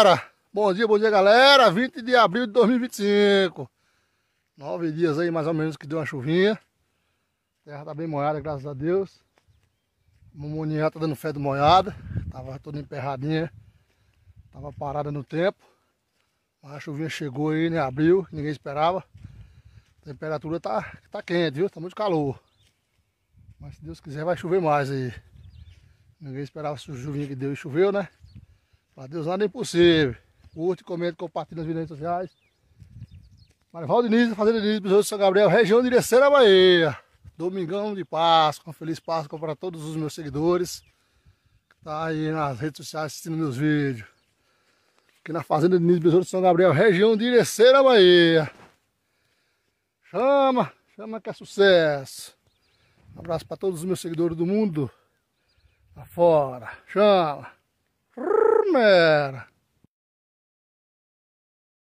galera! Bom dia, galera! 20 de abril de 2025. 9 dias aí, mais ou menos, que deu uma chuvinha. A terra tá bem molhada, graças a Deus. A mamoninha tá dando fé de molhada. Tava toda emperradinha. Tava parada no tempo. Mas a chuvinha chegou aí, né? Abril, ninguém esperava. A temperatura tá quente, viu? Tá muito calor. Mas se Deus quiser vai chover mais aí. Ninguém esperava essa chuvinha que deu e choveu, né? Para Deus nada é impossível. Curte, comente, compartilha nas redes sociais. Marivaldo Diniz, Fazenda Diniz, Besouro de São Gabriel, região de Irecê, Bahia. Domingão de Páscoa, uma feliz Páscoa para todos os meus seguidores que tá aí nas redes sociais assistindo meus vídeos. Aqui na Fazenda Diniz, Besouro de São Gabriel, região de Irecê, Bahia. Chama que é sucesso. Um abraço para todos os meus seguidores do mundo. Lá fora. Chama. Mera.